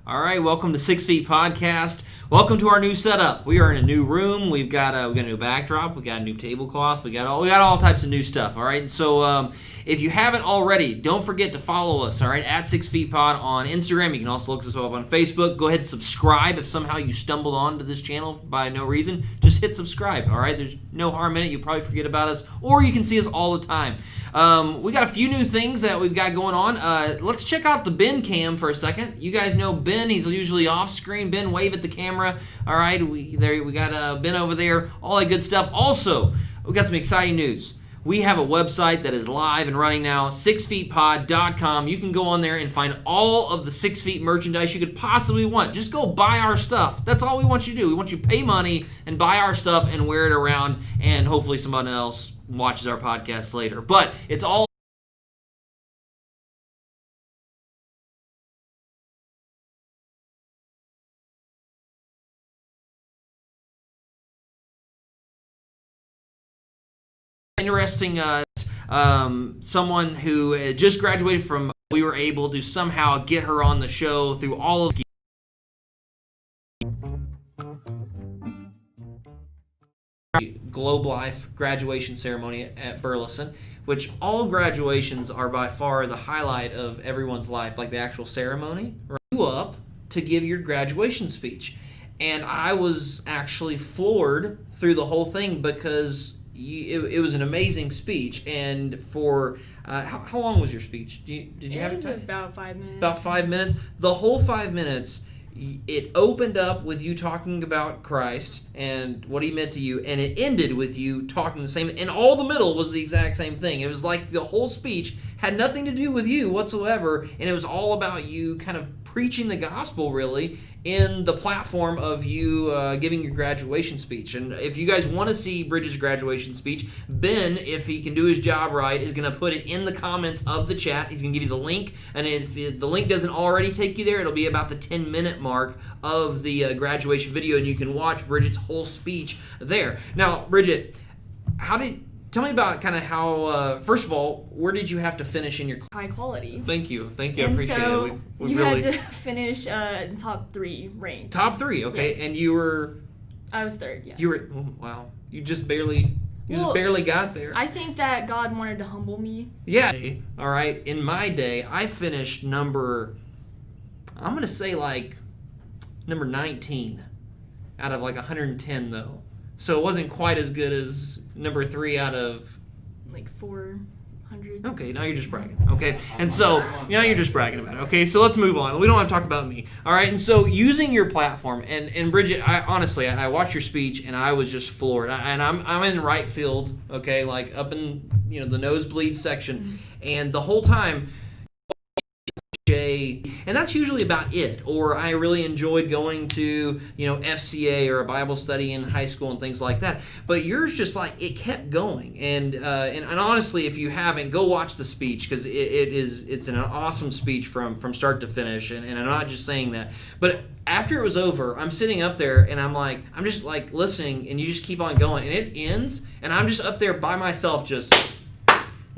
All right, welcome to 6 Feet Podcast. Welcome to our new setup. We are in a new room. We've got a new backdrop. We got a new tablecloth. We got all types of new stuff. All right, and so if you haven't already, don't forget to follow us. All right, at 6 Feet Pod on Instagram. You can also look us up on Facebook. Go ahead and subscribe if somehow you stumbled onto this channel by no reason. Just hit subscribe. All right, there's no harm in it. You'll probably forget about us, or you can see us all the time. We got a few new things that we've got going on. Let's check out the Ben cam for a second. You guys know Ben. He's usually off screen. Ben, wave at the camera. All right, we got Ben over there. All that good stuff. Also, we got some exciting news. We have a website that is live and running now, 6feetpod.com. You can go on there and find all of the 6 Feet merchandise you could possibly want. Just go buy our stuff. That's all we want you to do. We want you to pay money and buy our stuff and wear it around, and hopefully someone else watches our podcast later. But it's all interesting. Someone who just graduated from, we were able to somehow get her on the show through all of Globe Life graduation ceremony at Burleson, which all graduations are by far the highlight of everyone's life, like the actual ceremony. You up to give your graduation speech, and I was actually floored through the whole thing because it was an amazing speech. And for how long was your speech? Did you have it? It was about 5 minutes. About 5 minutes. The whole 5 minutes. It opened up with you talking about Christ and what he meant to you, and it ended with you talking the same, and all the middle was the exact same thing. It was like the whole speech had nothing to do with you whatsoever, and it was all about you kind of preaching the gospel, really, in the platform of you giving your graduation speech. And if you guys want to see Bridget's graduation speech, Ben, if he can do his job right, is going to put it in the comments of the chat. He's going to give you the link, and if the link doesn't already take you there, it'll be about the 10-minute mark of the graduation video, and you can watch Bridget's whole speech there. Now, Bridget, tell me about kind of how, first of all, where did you have to finish in your class? High quality. Thank you. I and appreciate so it. You had to finish in top 3 ranked. Top 3, okay. Yes. And you were? I was 3rd, yes. You were, wow. You just barely got there. I think that God wanted to humble me. Yeah. All right. In my day, I finished number 19 out of like 110, though. So it wasn't quite as good as number 3 out of like 400. Okay, now you're just bragging. Okay, and so now you're just bragging about it. Okay, so let's move on. We don't want to talk about me. All right, and so using your platform, and Bridget, I watched your speech and I was just floored. I'm in right field. Okay, like up in the nosebleed section, and the whole time. And that's usually about it. Or I really enjoyed going to, FCA or a Bible study in high school and things like that. But yours just like it kept going. And honestly, if you haven't, go watch the speech because it's an awesome speech from start to finish. And I'm not just saying that, but after it was over, I'm sitting up there and I'm just like listening, and you just keep on going, and it ends, and I'm just up there by myself just.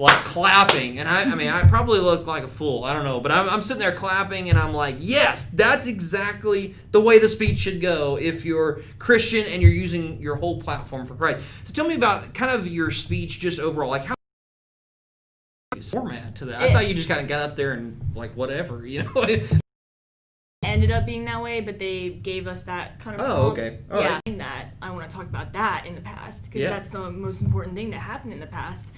Like clapping, and I probably look like a fool. I don't know, but I'm sitting there clapping, and I'm like, yes, that's exactly the way the speech should go if you're Christian and you're using your whole platform for Christ. So tell me about kind of your speech just overall, like how format to that. I thought you just kind of got up there and like whatever, Ended up being that way, but they gave us that kind of prompt. Okay. All right. That I want to talk about that in the past because that's the most important thing that happened in the past.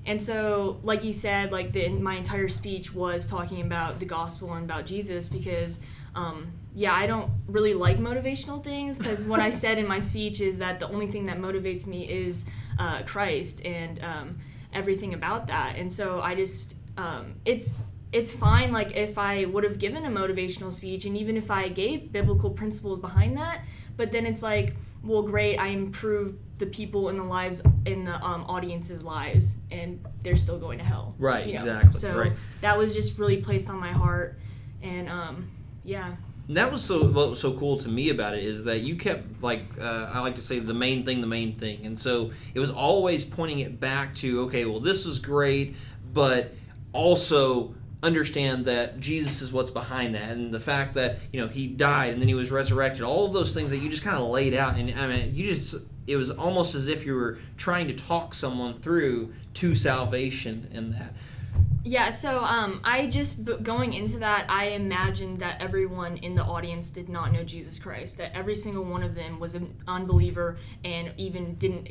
And so, like you said, my entire speech was talking about the gospel and about Jesus because, I don't really like motivational things because what I said in my speech is that the only thing that motivates me is Christ and everything about that. And so I just, it's fine, like, if I would have given a motivational speech, and even if I gave biblical principles behind that, but then it's like, well, great, I improved the people in the audience's lives, and they're still going to hell. Right, you know? exactly. So right. that was just really placed on my heart, and yeah. And that was what was so cool to me about it is that you kept, like, I like to say, the main thing. And so it was always pointing it back to, okay, well, this was great, but also understand that Jesus is what's behind that, and the fact that, you know, he died and then he was resurrected, all of those things that you just kind of laid out. And I mean, it was almost as if you were trying to talk someone through to salvation in that. Yeah, so going into that, I imagined that everyone in the audience did not know Jesus Christ, that every single one of them was an unbeliever and even didn't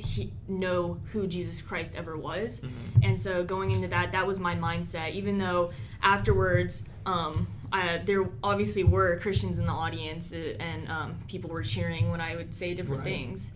know who Jesus Christ ever was. Mm-hmm. And so going into that was my mindset, even though afterwards there obviously were Christians in the audience, and people were cheering when I would say different things.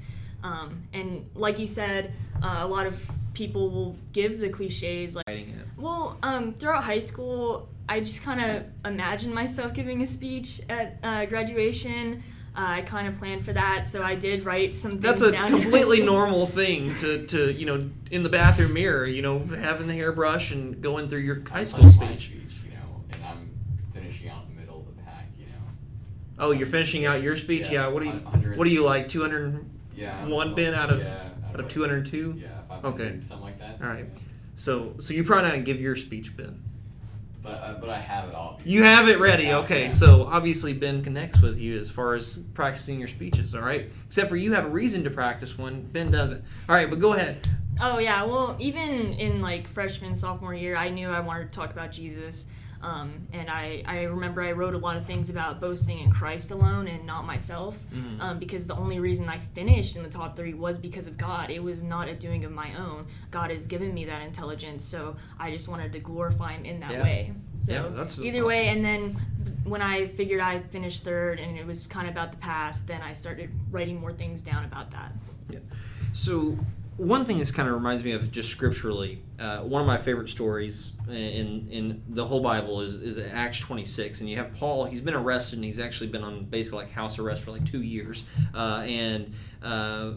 And like you said, a lot of people will give the cliches, like, well, throughout high school, I just kind of imagined myself giving a speech at graduation. I kind of planned for that, so I did write some things down. That's a completely normal thing to you know, in the bathroom mirror, you know, having the hairbrush and going through your high school speech. You know, and I'm finishing out in the middle of the pack, you know. Oh, you're finishing out your speech? Yeah. What do you like? 201 bin out of 202? Yeah, 500, okay. Something like that. All right. Yeah. So you probably not give your speech, Ben. But I have it all. You have it ready, okay. Yeah. So obviously Ben connects with you as far as practicing your speeches, all right? Except for you have a reason to practice one, Ben doesn't. All right, but go ahead. Oh, yeah, well, even in, like, freshman, sophomore year, I knew I wanted to talk about Jesus. And I remember I wrote a lot of things about boasting in Christ alone and not myself, because the only reason I finished in the top 3 was because of God. It was not a doing of my own. God has given me that intelligence, so I just wanted to glorify him in that way. So that's either awesome. way, and then when I figured I finished 3rd and it was kind of about the past, then I started writing more things down about that. Yeah. So one thing this kind of reminds me of just scripturally, one of my favorite stories in the whole Bible is Acts 26, and you have Paul. He's been arrested, and he's actually been on basically like house arrest for like 2 years, and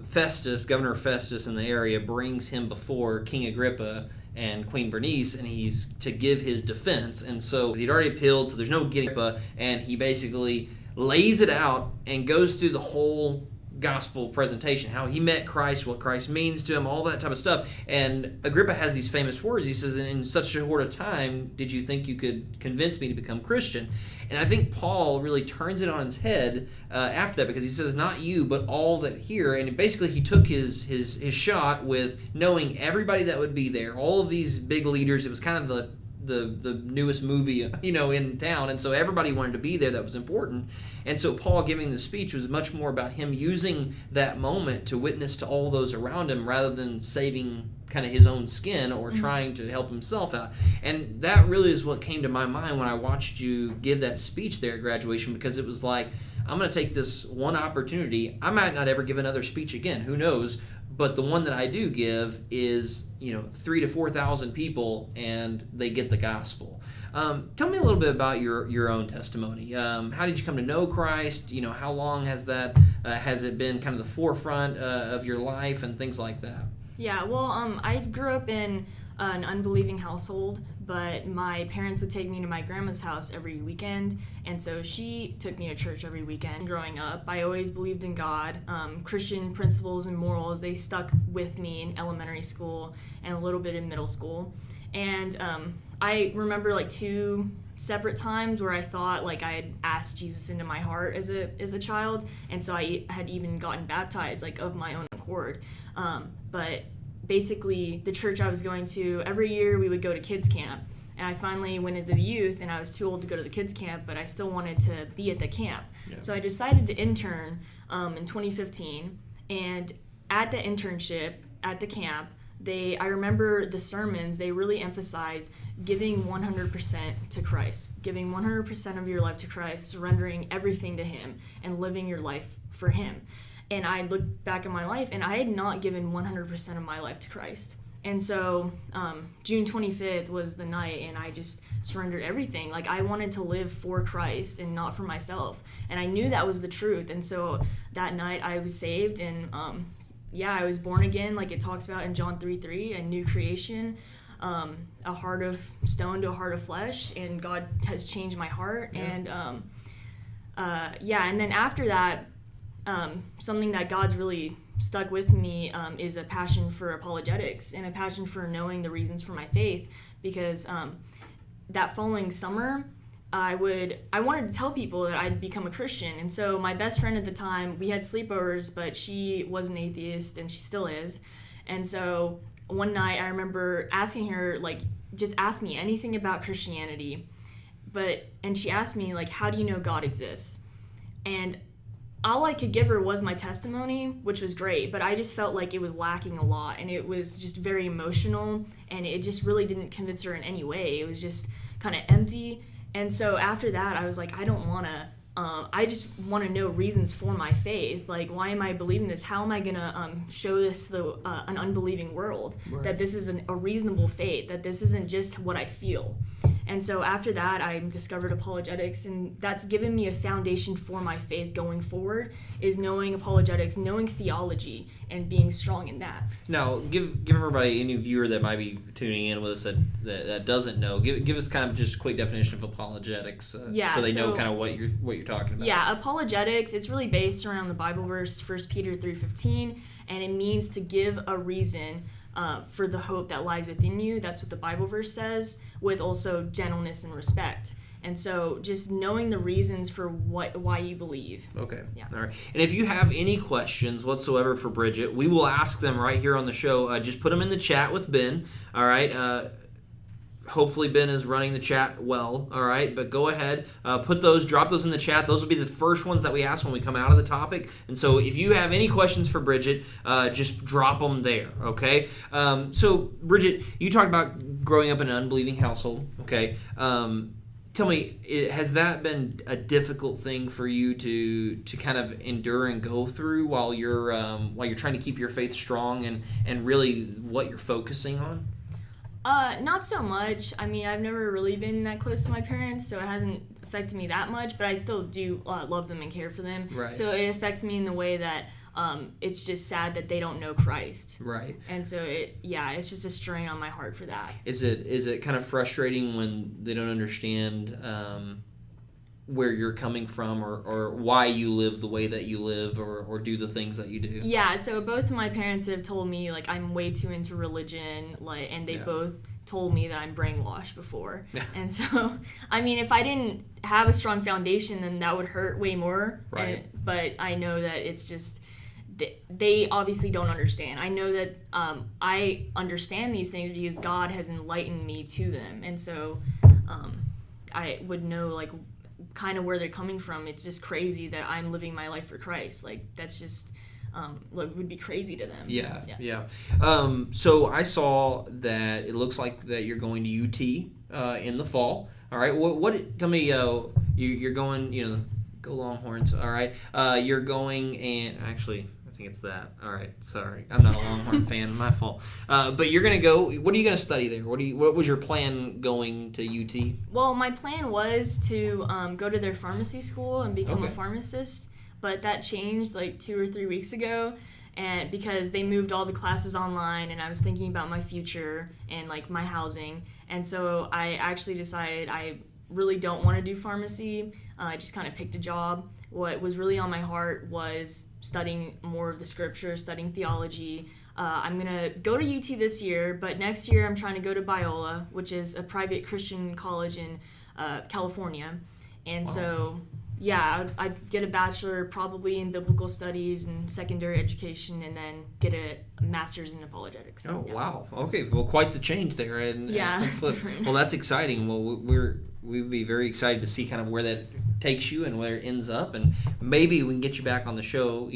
Festus, Governor Festus in the area, brings him before King Agrippa and Queen Bernice, and he's to give his defense. And so he'd already appealed, so there's no getting Agrippa, and he basically lays it out and goes through the whole gospel presentation, how he met Christ, what Christ means to him, all that type of stuff. And Agrippa has these famous words. He says, in such a short time, did you think you could convince me to become Christian? And I think Paul really turns it on its head after that, because he says, not you, but all that hear. And basically he took his shot with knowing everybody that would be there, all of these big leaders. It was kind of the newest movie, you know, in town, and so everybody wanted to be there. That was important. And so Paul giving the speech was much more about him using that moment to witness to all those around him, rather than saving kind of his own skin or trying to help himself out. And that really is what came to my mind when I watched you give that speech there at graduation, because it was like, I'm going to take this one opportunity. I might not ever give another speech again, who knows, but the one that I do give is, you know, 3,000 to 4,000 people, and they get the gospel. Tell me a little bit about your own testimony. How did you come to know Christ? You know, how long has that has it been kind of the forefront of your life and things like that? Yeah, well, I grew up in an unbelieving household, but my parents would take me to my grandma's house every weekend, and so she took me to church every weekend. Growing up, I always believed in God. Christian principles and morals, they stuck with me in elementary school and a little bit in middle school. And I remember like 2 separate times where I thought like I had asked Jesus into my heart as a child, and so I had even gotten baptized like of my own accord. But basically the church I was going to, every year we would go to kids camp, and I finally went into the youth, and I was too old to go to the kids camp, but I still wanted to be at the camp. Yeah. So I decided to intern in 2015, and at the internship at the camp, I remember the sermons, they really emphasized giving 100% to Christ, giving 100% of your life to Christ, surrendering everything to him, and living your life for him. And I looked back at my life, and I had not given 100% of my life to Christ. And so June 25th was the night, and I just surrendered everything. Like, I wanted to live for Christ and not for myself. And I knew that was the truth. And so that night I was saved, and I was born again, like it talks about in John 3:3, a new creation, a heart of stone to a heart of flesh, and God has changed my heart. Yeah. And then after that, something that God's really stuck with me is a passion for apologetics and a passion for knowing the reasons for my faith, because that following summer I wanted to tell people that I'd become a Christian. And so my best friend at the time, we had sleepovers, but she was an atheist and she still is. And so one night I remember asking her, like, just ask me anything about Christianity. And she asked me, like, how do you know God exists? And all I could give her was my testimony, which was great, but I just felt like it was lacking a lot, and it was just very emotional, and it just really didn't convince her in any way. It was just kind of empty. And so after that, I was like, I don't want to, I just want to know reasons for my faith. Like, why am I believing this? How am I going to show this to an unbelieving world, right, that this is a reasonable faith, that this isn't just what I feel? And so after that, I discovered apologetics, and that's given me a foundation for my faith going forward, is knowing apologetics, knowing theology, and being strong in that. Now, give everybody, any viewer that might be tuning in with us that doesn't know, give us kind of just a quick definition of apologetics, so they know kind of what you're talking about. Yeah, apologetics, it's really based around the Bible verse 1 Peter 3:15, and it means to give a reason for the hope that lies within you. That's what the Bible verse says, with also gentleness and respect. And so just knowing the reasons for why you believe. Okay. Yeah. All right. And if you have any questions whatsoever for Bridget, we will ask them right here on the show. Just put them in the chat with Ben. All right. Hopefully Ben is running the chat well. All right. But go ahead, drop those in the chat. Those will be the first ones that we ask when we come out of the topic. And so if you have any questions for Bridget, just drop them there. Okay. So Bridget, you talked about growing up in an unbelieving household. Okay. Tell me, has that been a difficult thing for you to kind of endure and go through while you're trying to keep your faith strong and really what you're focusing on? Not so much. I mean, I've never really been that close to my parents, so it hasn't affected me that much, but I still do love them and care for them. Right. So it affects me in the way that it's just sad that they don't know Christ. Right. And so it's just a strain on my heart for that. Is it kind of frustrating when they don't understand where you're coming from or why you live the way that you live or do the things that you do? Yeah, so both of my parents have told me, like, I'm way too into religion, and they both told me that I'm brainwashed before. And so, I mean, if I didn't have a strong foundation, then that would hurt way more. Right. But I know that it's just, they obviously don't understand. I know that I understand these things because God has enlightened me to them. And so I would know, like, kind of where they're coming from. It's just crazy that I'm living my life for Christ. Like, that's just would be crazy to them. Yeah. So I saw that it looks like that you're going to UT in the fall. All right. What? Tell me. You're going. Go Longhorns. All right. You're going, and actually, I think it's that. All right. Sorry, I'm not a Longhorn fan. My fault. But you're gonna go. What are you gonna study there? What was your plan going to UT? Well, my plan was to go to their pharmacy school and become a pharmacist. But that changed like 2 or 3 weeks ago, and because they moved all the classes online, and I was thinking about my future and like my housing, and so I actually decided I really don't want to do pharmacy. I just kind of picked a job. What was really on my heart was studying more of the scripture, studying theology. I'm going to go to UT this year, but next year I'm trying to go to Biola, which is a private Christian college in California. And so, I'd get a bachelor probably in biblical studies and secondary education, and then get a master's in apologetics. Oh, yeah. Wow. Okay. Well, quite the change there. Well, that's exciting. Well, we'd be very excited to see kind of where that takes you and where it ends up, and maybe we can get you back on the show,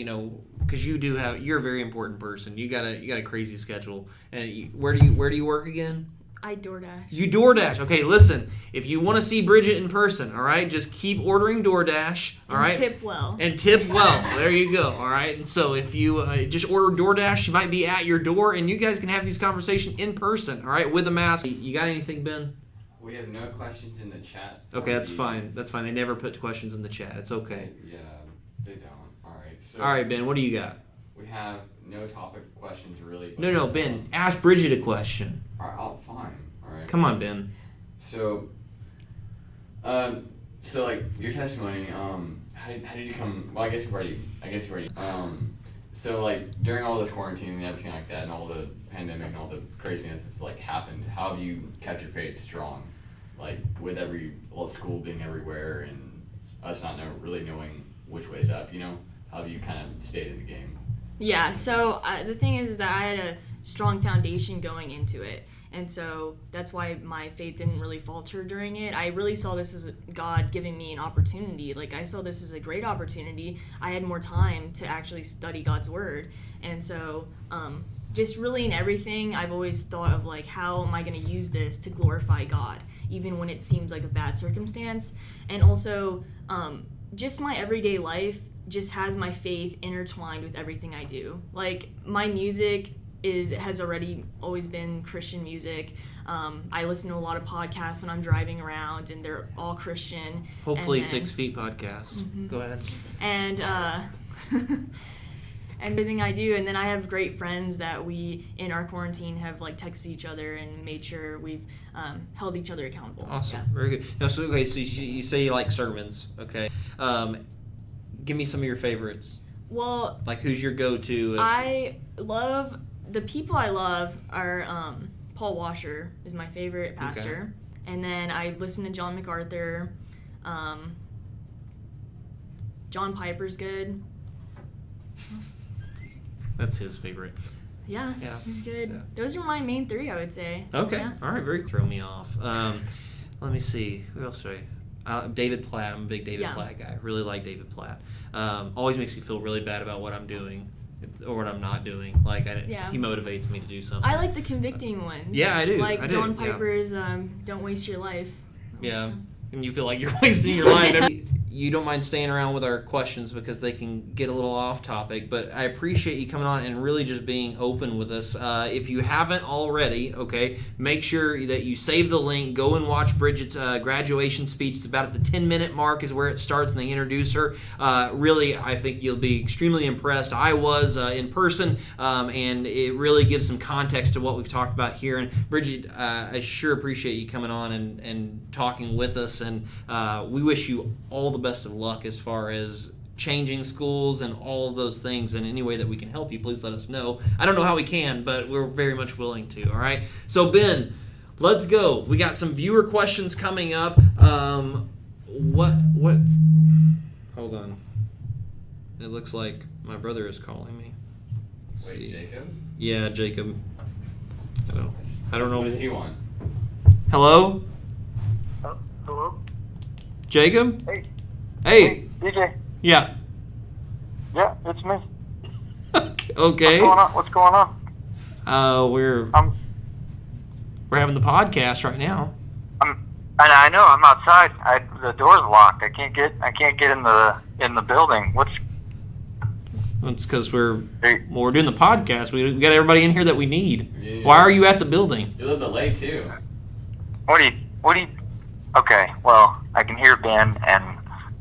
because you're a very important person. You got a crazy schedule. And where do you work again? I DoorDash. You DoorDash. Okay, listen. If you want to see Bridget in person, all right, just keep ordering DoorDash, all right? And tip well. And tip well. There you go, all right? And so if you just order DoorDash, she might be at your door, and you guys can have these conversations in person, all right, with a mask. You got anything, Ben? We have no questions in the chat. Okay, that's fine. That's fine. They never put questions in the chat. It's okay. Yeah, they don't. All right. So All right, Ben, what do you got? we have no topic questions really. But No, Ben, ask Bridget a question. All right, fine. All right. Come on, Ben. So, like your testimony, how did you come? Well, I guess you already. So like during all this quarantine and everything like that, and all the pandemic and all the craziness that's like happened, how have you kept your faith strong? Like with school being everywhere and us not really knowing which way's up, how have you kind of stayed in the game? Yeah, so the thing is that I had a strong foundation going into it. And so that's why my faith didn't really falter during it. I really saw this as God giving me an opportunity. Like, I saw this as a great opportunity. I had more time to actually study God's word. And so just really in everything, I've always thought of, like, how am I going to use this to glorify God, even when it seems like a bad circumstance. And also, just my everyday life just has my faith intertwined with everything I do. Like, my music has always been Christian music. I listen to a lot of podcasts when I'm driving around, and they're all Christian. Hopefully 6 Feet podcasts. Mm-hmm. Go ahead. And everything I do, and then I have great friends that we, in our quarantine, have like texted each other and made sure we've held each other accountable. Awesome. Yeah. Very good. Now, so you say you like sermons, okay? Give me some of your favorites. Well, like, who's your go-to? The people I love are Paul Washer is my favorite pastor. Okay. And then I listen to John MacArthur. John Piper's good. That's his favorite. Yeah, he's good. Yeah. Those are my main 3, I would say. Okay. Yeah. All right, very throw me off. Let me see. Who else should David Platt. I'm a big David Platt guy. Really like David Platt. Always makes me feel really bad about what I'm doing. Or what I'm not doing. Like, he motivates me to do something. I like the convicting ones. Yeah, I do. Like John Piper's Don't Waste Your Life. Yeah. And you feel like you're wasting your life. You don't mind staying around with our questions because they can get a little off topic, but I appreciate you coming on and really just being open with us. If you haven't already, okay, make sure that you save the link. Go and watch Bridget's graduation speech. It's about at the 10-minute mark is where it starts, and they introduce her. Really, I think you'll be extremely impressed. I was in person, and it really gives some context to what we've talked about here. And Bridget, I sure appreciate you coming on and talking with us, and we wish you all the best of luck as far as changing schools and all of those things. And any way that we can help you, please let us know. I don't know how we can, but we're very much willing to. All right. So Ben, let's go. We got some viewer questions coming up. What? Hold on. It looks like my brother is calling me. Wait, see. Jacob? Yeah, Jacob. I don't know. What does he want? Hello? Hello? Jacob? Hey. Hey. DJ. Yeah. Yeah, it's me. Okay. What's going on? We're having the podcast right now. I know. I'm outside. The door's locked. I can't get in the building. It's because we're doing the podcast. We got everybody in here that we need. Yeah. Why are you at the building? You're a little bit late too. What do you? Okay. Well, I can hear Ben, and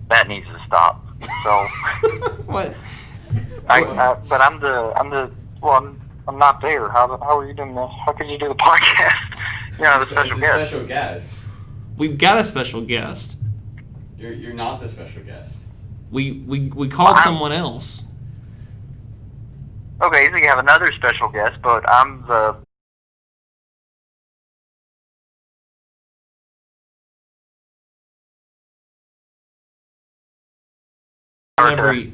that needs to stop. So. What? But I'm not there. How are you doing this? How could you do the podcast? The special guest. Special guest. We've got a special guest. You're not the special guest. We called someone else. Okay, so you have another special guest, but I'm the.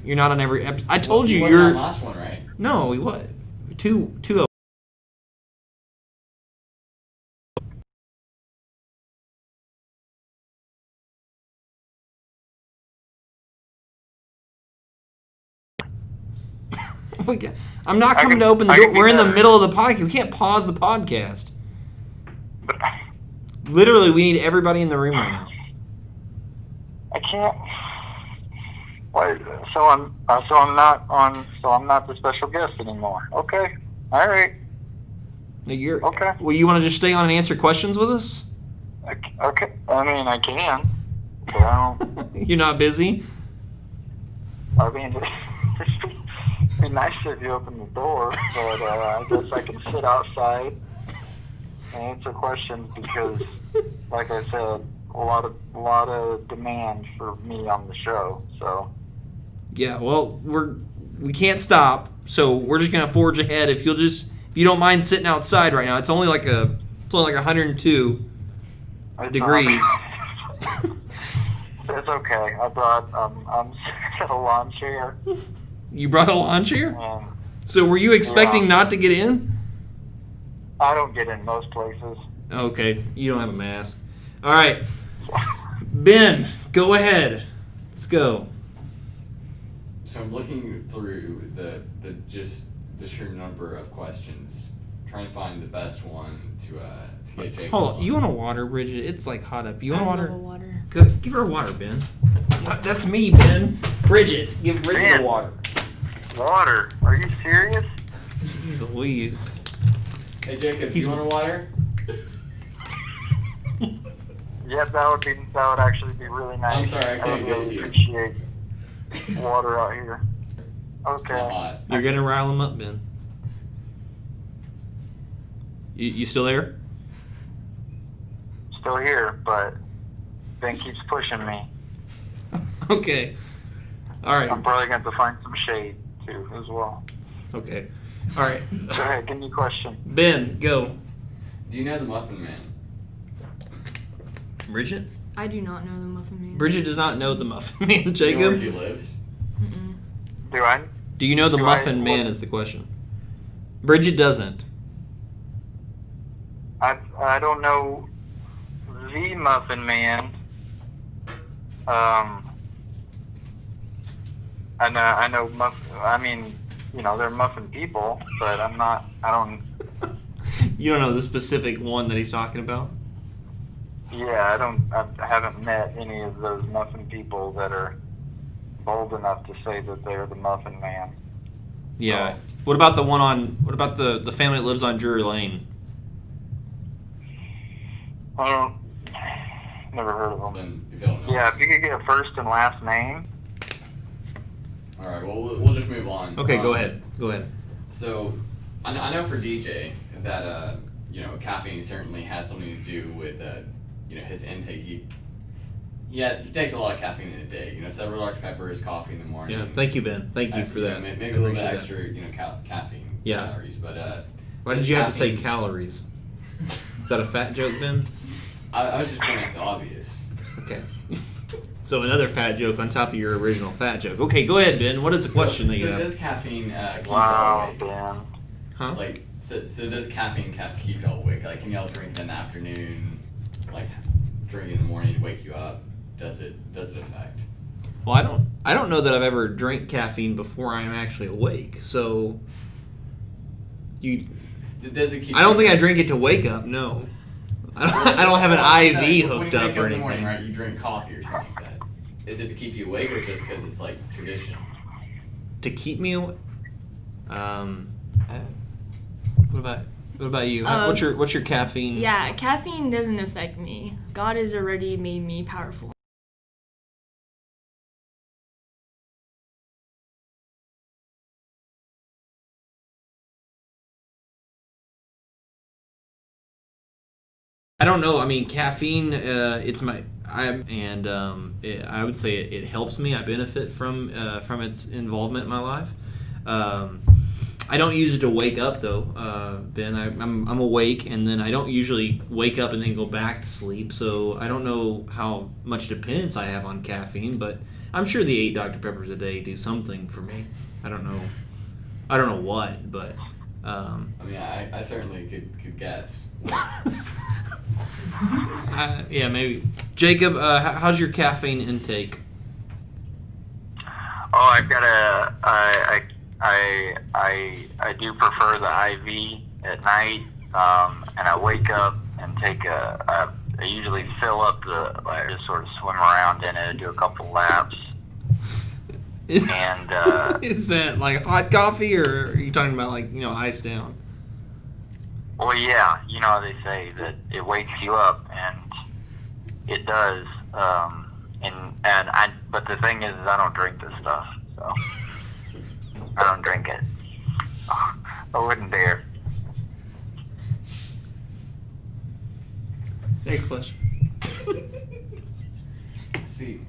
You're not on every episode. I told you you're. On the last one, right? No, what? Two of. I'm not coming to open the door. We're in the middle of the podcast. We can't pause the podcast. Literally, we need everybody in the room right now. I can't. Wait, so I'm not the special guest anymore. Okay, all right. No, you're Okay. Well, you want to just stay on and answer questions with us? Okay. I mean, I can, but I don't. You're not busy? I mean, it'd be nice if you open the door, but I guess I can sit outside and answer questions because, like I said, a lot of demand for me on the show. So. Yeah. Well, we can't stop, so we're just gonna forge ahead. If you don't mind sitting outside right now, it's only like 102 degrees. It's okay. I brought I'm at a lawn chair. You brought a lawn chair? And So were you expecting Yeah. not to get in? I don't get in most places. Okay, you don't have a mask. All right, Ben, go ahead. Let's go. So I'm looking through the sheer number of questions, trying to find the best one to get Jake. Hold on. You want a water, Bridget? It's like hot up. You want I water? love water. Good. Give her a water, Ben. That's me, Ben. Bridget, give Bridget Ben. a water. Water? Are you serious? Jeez Louise. Hey Jacob, you want a water? Yeah, that would actually be really nice. I'm sorry, I couldn't would get really you. appreciate water out here. Okay. Not hot. You're gonna rile him up, Ben. You still there? Still here, but Ben keeps pushing me. Okay. All right. I'm probably going to have to find some shade too as well. Okay. All right. Go ahead, give me a question. Ben, go. Do you know the Muffin Man? Bridget? I do not know the Muffin Man. Bridget does not know the Muffin Man. Do you know where Jacob? he lives? Mm-mm. Do I? Do you know the Do I- Muffin Man is the question. Bridget doesn't. I don't know the Muffin Man. I know I mean, they're muffin people, but I don't. You don't know the specific one that he's talking about? Yeah, I haven't met any of those muffin people that are bold enough to say that they're the Muffin Man. Yeah. What about the family that lives on Drury Lane? Never heard of them. Then if you don't know. Yeah, if you could get a first and last name. All right. Well, we'll just move on. Okay, go ahead. Go ahead. So, I know for DJ that caffeine certainly has something to do with his intake. He takes a lot of caffeine in a day. Several large peppers, coffee in the morning. Yeah, thank you, Ben. Thank you for that. Maybe I a little bit appreciate that. extra, caffeine Yeah. calories. But Why did you have to say calories? Is that a fat joke, Ben? I was just pointing out the obvious. Okay. So another fat joke on top of your original fat joke. Okay, go ahead, Ben. What is the question that you So have? does caffeine keep Wow, y'all awake? Ben. Huh? It's like so does caffeine keep y'all awake? Like, can y'all drink in the afternoon? Like, drink in the morning to wake you up? Does it affect? Well, I don't know that I've ever drank caffeine before I'm actually awake. So Does it keep? I don't think I drink it to wake up. No. I don't have an IV hooked up or in the morning, anything. right? You drink coffee or something like that. Is it to keep you awake or just because it's like tradition? To keep me awake. What about you? What's your caffeine? Yeah, caffeine doesn't affect me. God has already made me powerful. I don't know. I mean, caffeine. I would say it helps me. I benefit from its involvement in my life. I don't use it to wake up though, Ben. I'm awake, and then I don't usually wake up and then go back to sleep. So I don't know how much dependence I have on caffeine, but I'm sure the 8 Dr. Peppers a day do something for me. I don't know what, but. I mean, I certainly could guess. Yeah, maybe. Jacob, how's your caffeine intake? Oh, I've got I do prefer the IV at night, and I wake up and take I usually fill up just sort of swim around in it, do a couple laps. And is that like hot coffee, or are you talking about like ice down? Well, yeah, they say that it wakes you up, and it does. But the thing is I don't drink this stuff, so I don't drink it. I wouldn't dare. Next question. See.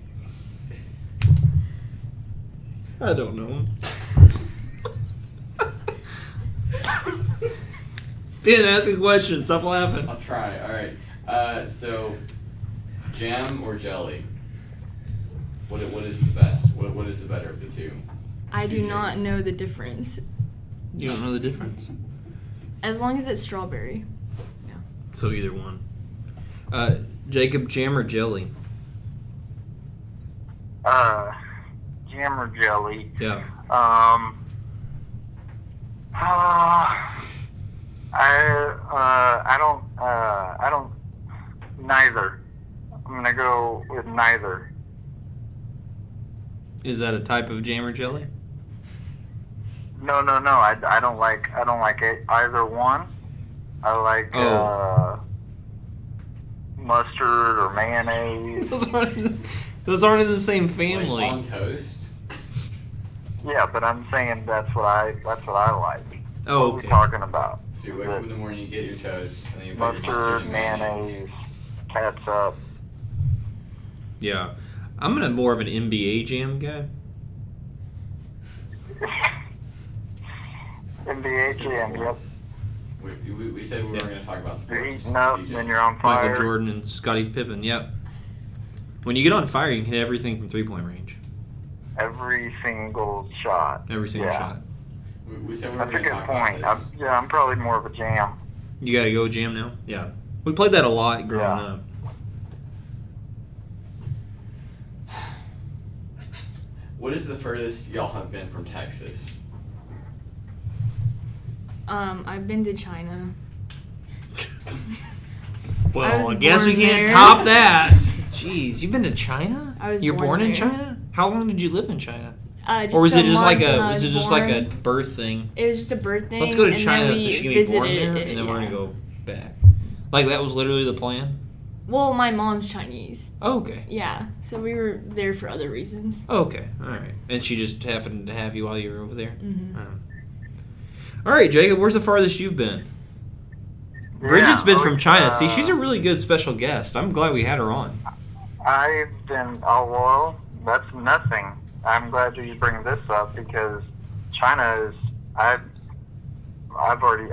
I don't know. Ben, ask a question. Stop laughing. I'll try. All right. So, jam or jelly? What is the best? What is the better of the two? I Two do not jams. know the difference. You don't know the difference. As long as it's strawberry. So either one. Jacob, jam or jelly? Jam or jelly? Yeah. I don't, neither. I'm gonna go with neither. Is that a type of jam or jelly? No. I don't like it, either one. I like mustard or mayonnaise. Those aren't in the same family. Like on toast? Yeah, but I'm saying that's what I like. Oh, What are we okay. talking about? So you wake up in the morning, you get your toast, and then you put your mustard Mustard, and mayonnaise. mayonnaise, ketchup. Yeah. I'm more of an NBA jam guy. NBA Six jam, yep. sports. We said we were going to talk about You're sports. eating up, DJ. then you're on fire. Michael Jordan and Scottie Pippen, yep. When you get on fire, you can hit everything from three-point range. Every single shot. Every single Yeah. shot. We said we were That's a going to good talk point. about this. I'm probably more of a jam. You gotta go jam now? Yeah. We played that a lot growing Yeah. up. What is the furthest y'all have been from Texas? I've been to China. Well, was I guess we born can't there. top that. Jeez, you've been to China? I was You're born in there. China? How long did you live in China? Or Was it just like a birth thing? It was just a birth thing. Let's go to and China then so we she can be born visited there, it, and then we're yeah. gonna go back. Like that was literally the plan. Well, my mom's Chinese. Oh, okay. Yeah, so we were there for other reasons. Oh, okay. All right. And she just happened to have you while you were over there. Mhm. All right, Jacob. Where's the farthest you've been? Bridget's been from China. See, she's a really good special guest. I'm glad we had her on. I've been. Oh well, that's nothing. I'm glad that you bring this up because China is. I've already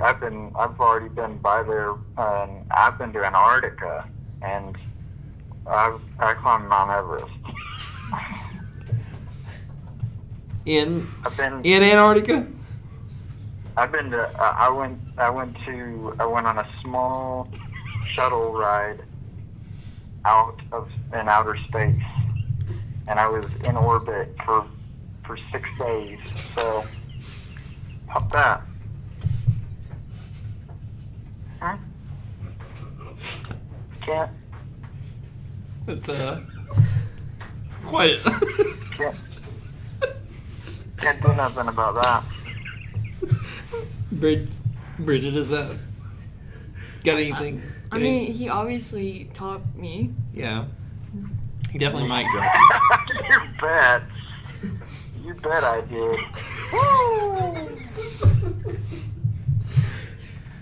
been by there, and I've been to Antarctica, and I climbed Mount Everest. In I've been. Antarctica? I've been to. I went on a small shuttle ride in outer space, and I was in orbit for 6 days. So, how's that? Huh? Can't It's quite. can't do nothing about that. Bridget, is that got anything? I mean, he obviously taught me. Yeah, he definitely might drop. You bet. You bet I did.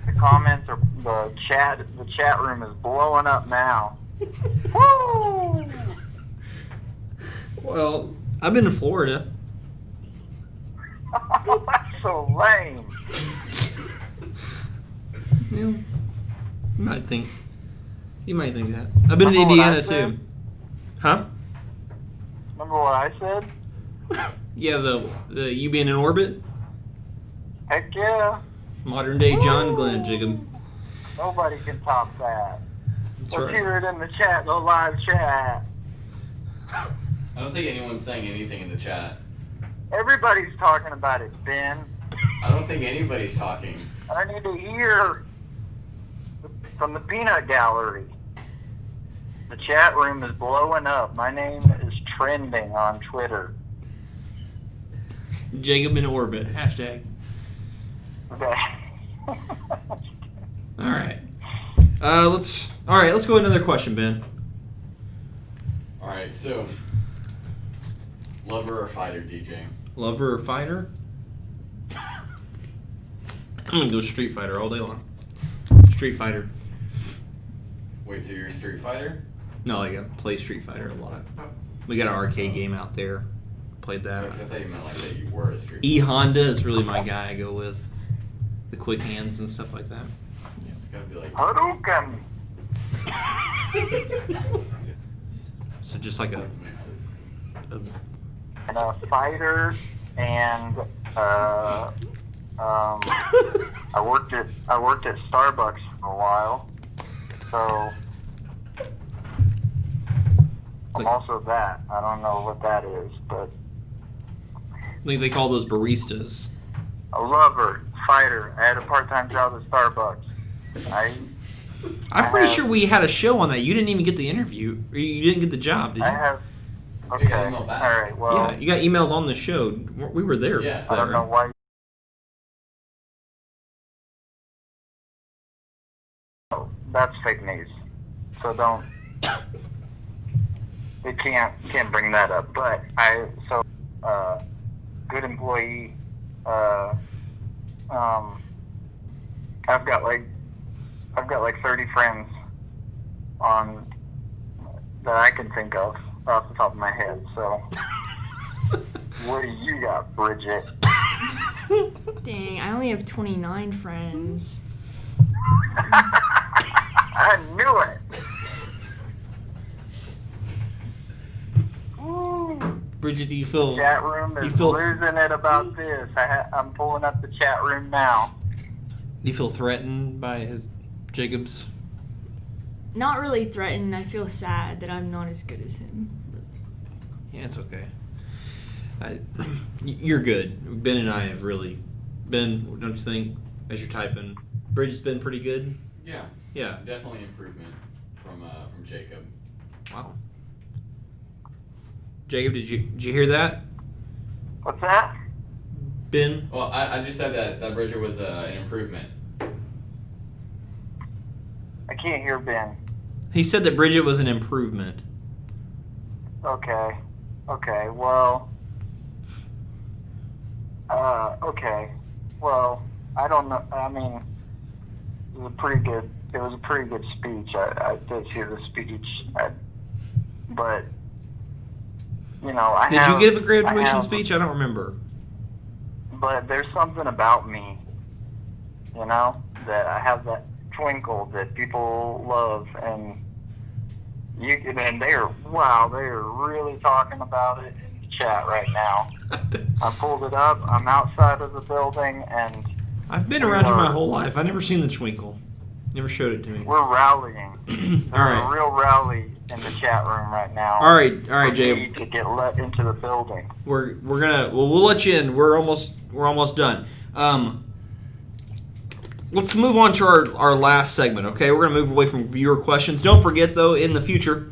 The comments are the chat room is blowing up now. Woo! Well, I've been to Florida. That's so lame. Yeah, you might think that. I've been to Remember what I Indiana said? too. Huh? Remember what I said? Yeah, the you being in orbit, Heck yeah. modern day John Glenn, Jacob. Nobody can top that. That's Let's right. hear it in the chat, the live chat. I don't think anyone's saying anything in the chat. Everybody's talking about it, Ben. I don't think anybody's talking. I need to hear. from the Peanut Gallery. The chat room is blowing up. My name is trending on Twitter. Jacob in orbit. Hashtag. Okay. All right. Let's go another question, Ben. All right, so lover or fighter, DJ? Lover or fighter? I'm gonna go Street Fighter all day long. Street Fighter. Wait, so you're a Street Fighter? No, I play Street Fighter a lot. We got an arcade game out there. Played that. I thought you meant like that you were a Street E Fighter. Honda is really my guy. I go with the quick hands and stuff like that. Yeah, it's gotta be like. Hadouken! So just like a And a fighter, and I worked at Starbucks for a while, so I'm also that. I don't know what that is, but I think they call those baristas. a lover, fighter. I had a part-time job at Starbucks. I'm pretty sure we had a show on that. You didn't even get the interview. Or you didn't get the job, did you? I have. You Okay. got All emailed back. right. Well, Yeah, you got emailed on the show. We were there. Yeah. I don't know why. Oh, that's fake news. So don't. We can't bring that up. But good employee. I've got like 30 friends on that I can think of off the top of my head. So, what do you got, Bridget? Dang, I only have 29 friends. I knew it. Ooh. Bridget, do you feel Chat room is losing it about this. I'm pulling up the chat room now. threatened by Jacob's? Not really threatened. I feel sad that I'm not as good as him. Yeah, it's okay. You're good. Ben and I have really been, don't you think, as you're typing? Bridget's been pretty good? Yeah. Yeah. Definitely improvement from Jacob. Wow. Jacob, did you hear that? What's that? Ben? Well, I just said that Bridget was an improvement. I can't hear Ben. He said that Bridget was an improvement. Okay. Well. Okay. Well, I don't know. I mean, it was a pretty good speech. I did hear the speech, but you know, Did you give a graduation speech? I don't remember. But there's something about me, you know, that I have that twinkle that people love, and they are really talking about it in the chat right now. I pulled it up. I'm outside of the building, and I've been around you my whole life. I've never seen the twinkle. Never showed it to me. we're rallying. There's All right. a real rally in the chat room right now. All right, for Jay. me to get let into the building. We're gonna we'll let you in. We're almost done. Let's move on to our last segment. Okay, we're gonna move away from viewer questions. Don't forget though, in the future,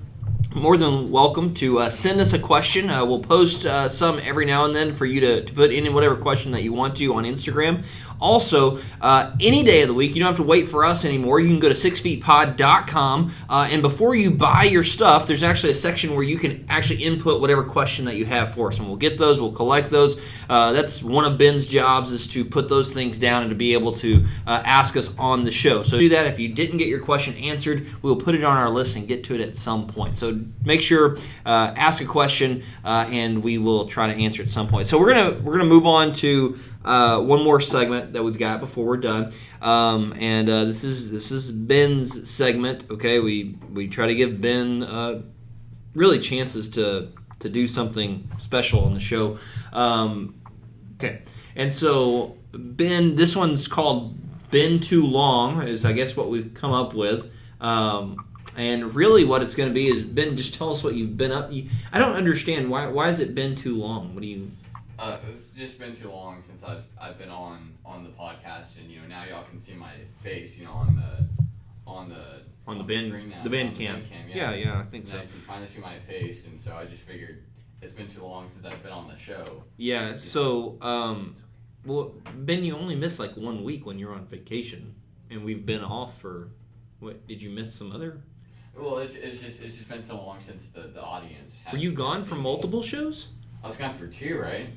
more than welcome to send us a question. We'll post some every now and then for you to put in whatever question that you want to on Instagram. Also, any day of the week, you don't have to wait for us anymore. You can go to 6feetpod.com, and before you buy your stuff, there's actually a section where you can actually input whatever question that you have for us, and we'll get those, we'll collect those. That's one of Ben's jobs, is to put those things down and to be able to ask us on the show. So do that. If you didn't get your question answered, we'll put it on our list and get to it at some point. So make sure, ask a question, and we will try to answer at some point. So we're gonna move on to one more segment that we've got before we're done, and this is Ben's segment. Okay, we try to give Ben really chances to do something special on the show. Okay, and so Ben, this one's called "Been Too Long," is I guess what we've come up with. And really, what it's going to be is, Ben, just tell us what you've been up. I don't understand why has it been too long? What do you? It's just been too long since I've been on the podcast, and now y'all can see my face, on the bin, screen now, the bin on cam. Yeah, Yeah, I think and so. I can finally see my face, and so I just figured it's been too long since I've been on the show. Yeah, so, well, Ben, you only missed like 1 week when you're on vacation, and we've been off for, what, did you miss some other? Well, it's just been so long since the audience has. Were you gone has for seen me. multiple shows? I was gone for 2, right?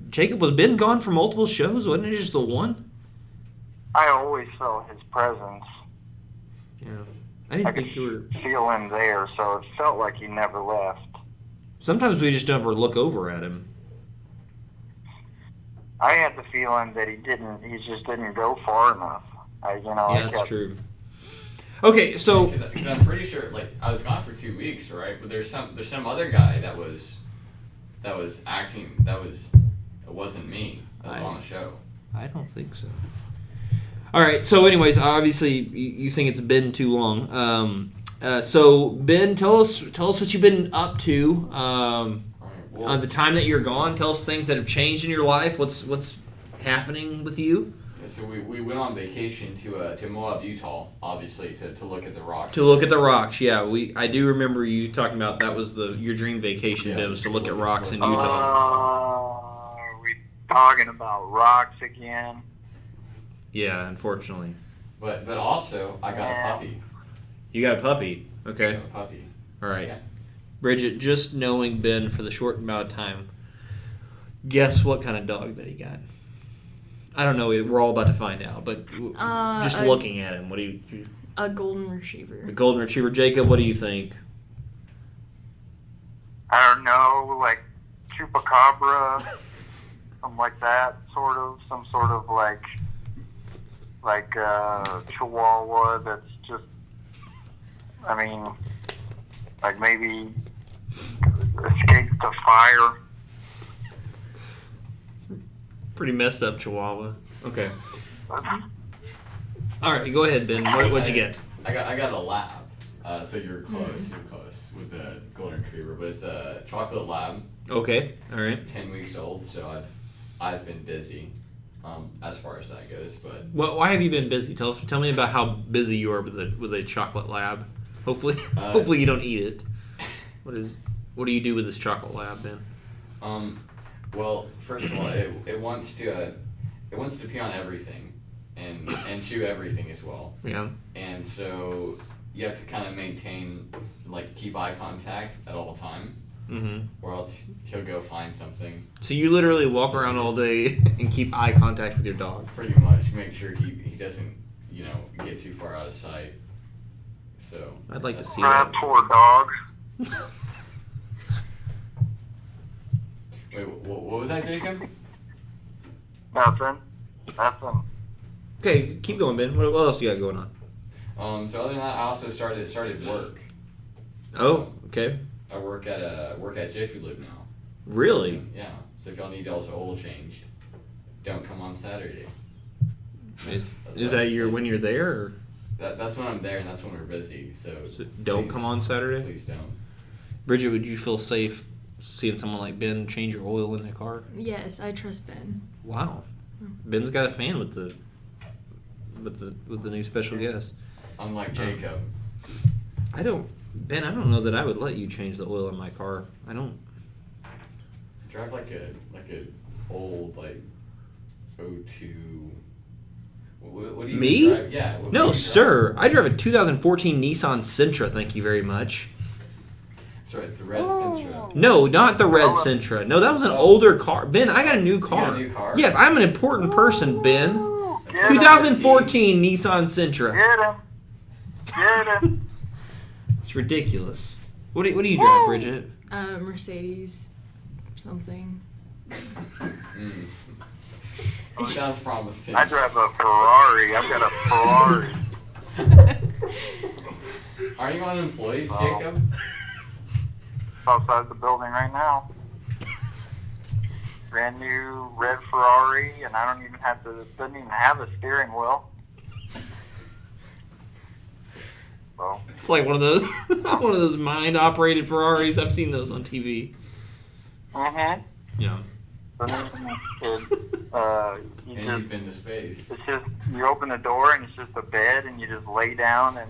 Jacob, was Ben gone for multiple shows? Wasn't it just the one? I always felt his presence. Yeah. I didn't I think you were... could feel him there, so it felt like he never left. Sometimes we just never look over at him. I had the feeling that he just didn't go far enough. Yeah, that's true. Okay, so... Because I'm pretty sure, like, I was gone for 2 weeks, right? But there's some other guy that was acting, it wasn't me. That was on the show. I don't think so. All right. So, anyways, obviously, you think it's been too long. So, Ben, tell us what you've been up to. On the time that you're gone, tell us things that have changed in your life. What's happening with you? So we went on vacation to Moab, Utah, obviously to look at the rocks. To look at the rocks, yeah. I do remember you talking about that was your dream vacation. Yeah, Ben, was to look at rocks in Are we talking about rocks again? Yeah, unfortunately. But also I got a puppy. You got a puppy. I Okay. got a puppy. All right. Yeah. Bridget, just knowing Ben for the short amount of time, guess what kind of dog that he got? I don't know. We're all about to find out, but just looking at him, what do you? A golden retriever. A golden retriever. Jacob, what do you think? I don't know, like chupacabra, something like that, sort of. Some sort of like chihuahua that's just, like maybe escaped the fire. Pretty messed up chihuahua. Okay. All right, go ahead, Ben. What'd you get? I got a lab. So you're close. You're close with the golden retriever, but it's a chocolate lab. Okay. All right. It's 10 weeks old, so I've been busy, as far as that goes. But Why have you been busy? Tell me about how busy you are with a chocolate lab. Hopefully, hopefully you don't eat it. What do you do with this chocolate lab, Ben? Well, first of all, it wants to pee on everything, and chew everything as well. Yeah. And so you have to kind of maintain, like, keep eye contact at all time, or else he'll go find something. So you literally walk around all day and keep eye contact with your dog. Pretty much, make sure he doesn't, get too far out of sight. So I'd like to see That that. poor dog. Wait, what was that, Jacob? Nothing. Okay, keep going, Ben. What else do you got going on? So other than that, I also started work. Oh, okay. I work at Jiffy Lube now. Really? Yeah. So if y'all need y'all's oil changed, don't come on Saturday. Is what that I'm saying. when you're there? Or? That's when I'm there, and that's when we're busy. So Don't please- come on Saturday? Please don't. Bridget, would you feel safe seeing someone like Ben change your oil in their car? Yes, I trust Ben. Wow. Ben's got a fan with the new special guest. Unlike Jacob. Ben, I don't know that I would let you change the oil in my car. I don't. Drive like a old like 02. What do you Me? drive? Yeah. what do No, you drive? sir. I drive a 2014 Nissan Sentra. Thank you very much. That's right, the red Sentra. No, not the red Sentra. No, that was an older car. Ben, I got a new car. got a new car? Yes, I'm an important person, Ben. Get him. 2014 Nissan Sentra. Get him. It's ridiculous. What do you drive, Bridget? Mercedes, something. Sounds promising. I drive a Ferrari. I've got a Ferrari. Are you unemployed, No. Jacob? Outside the building right now. Brand new red Ferrari, and I doesn't even have a steering wheel. So It's like one of those mind-operated Ferraris. I've seen those on TV. Yeah. So destination. You And just, you've been to space. it's just, you open the door and it's just a bed and you just lay down, and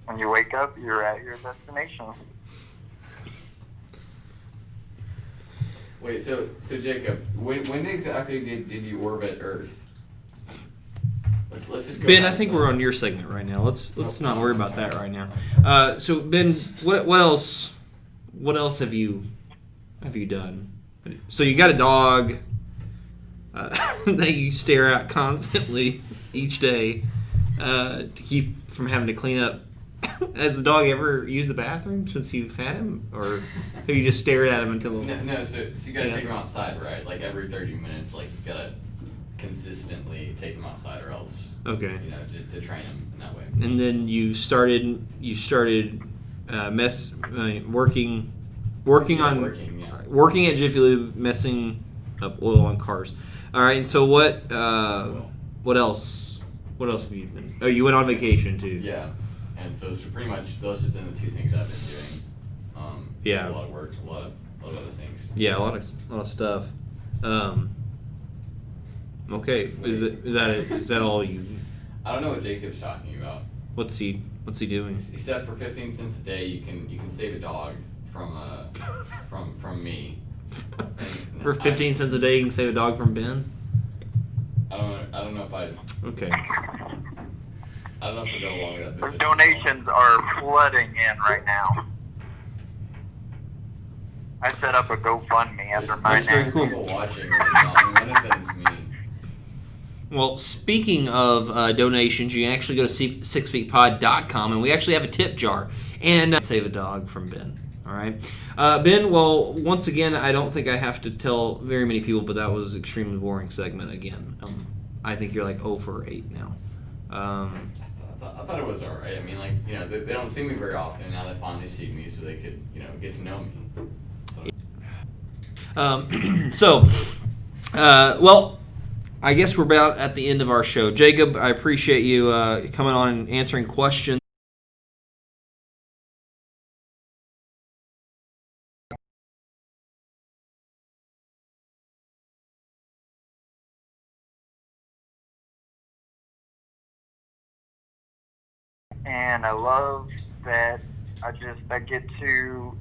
when you wake up, you're at your destination. Wait, so Jacob, when exactly did you orbit Earth? Let's just go Ben, back I think to we're that. on your segment right now. Let's Oh, not worry I'm about sorry. that right now. So Ben, what else have you done? So you got a dog that you stare at constantly each day to keep from having to clean up. Has the dog ever used the bathroom since you've had him, or have you just stared at him until? No, so you gotta Yeah. take him outside, right? Like every 30 minutes, like you gotta consistently take him outside, or else, Okay. you know, to train him in that way. And then you started working Yeah, on working, yeah. working at Jiffy Lube, messing up oil on cars. All right. And so what else? What else have you been? Oh, you went on vacation too. Yeah, and so pretty much those have been the two things I've been doing. Yeah. just a lot of work, a lot of other things. Yeah, a lot of stuff. Okay. Is that all you? I don't know what Jacob's talking about. What's he doing? He said for 15 cents a day you can save a dog from me. And For 15 cents a day, you can save a dog from Ben. I don't know if I Okay. don't know if I go along with that. The business donations are flooding in right now. I set up a GoFundMe under my That's very name. cool. People watching right now, and one of them's me. Well, speaking of donations, you can actually go to sixfeetpod.com, and we actually have a tip jar and save a dog from Ben. All right, Ben. Well, once again, I don't think I have to tell very many people, but that was an extremely boring segment again. I think you're like 0 for 8 now. I thought it was alright. I mean, like, you know, they don't see me very often. Now they finally see me, so they could, you know, get to know me. Well, I guess we're about at the end of our show. Jacob, I appreciate you coming on and answering questions. And I love that I get to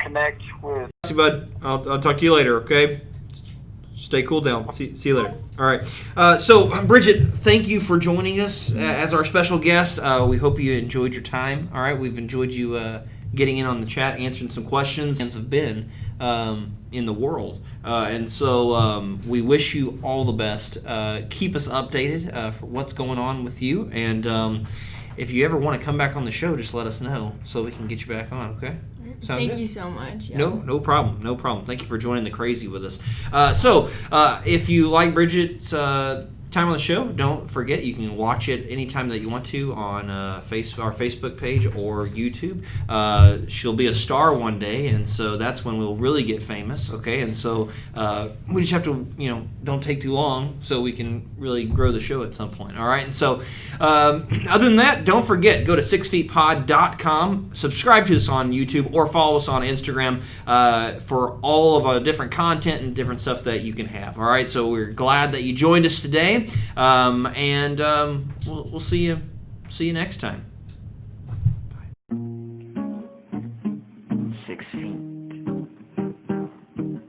connect with. See, bud. I'll talk to you later, okay? Stay cool down. See you later. All right. So, Bridget, thank you for joining us as our special guest. We hope you enjoyed your time. All right. We've enjoyed you getting in on the chat, answering some questions and have been in the world. And so we wish you all the best. Keep us updated for what's going on with you. And if you ever want to come back on the show, just let us know so we can get you back on, okay? Sound Thank good? you so much. Yeah. No problem. Thank you for joining the crazy with us. So if you like Bridget's time on the show, don't forget you can watch it anytime that you want to on our Facebook page or YouTube. She'll be a star one day, and so that's when we'll really get famous, okay? And so we just have to, don't take too long so we can really grow the show at some point, all right? And so other than that, don't forget, go to sixfeetpod.com, subscribe to us on YouTube, or follow us on Instagram for all of our different content and different stuff that you can have, all right? So we're glad that you joined us today. And we'll see you next time.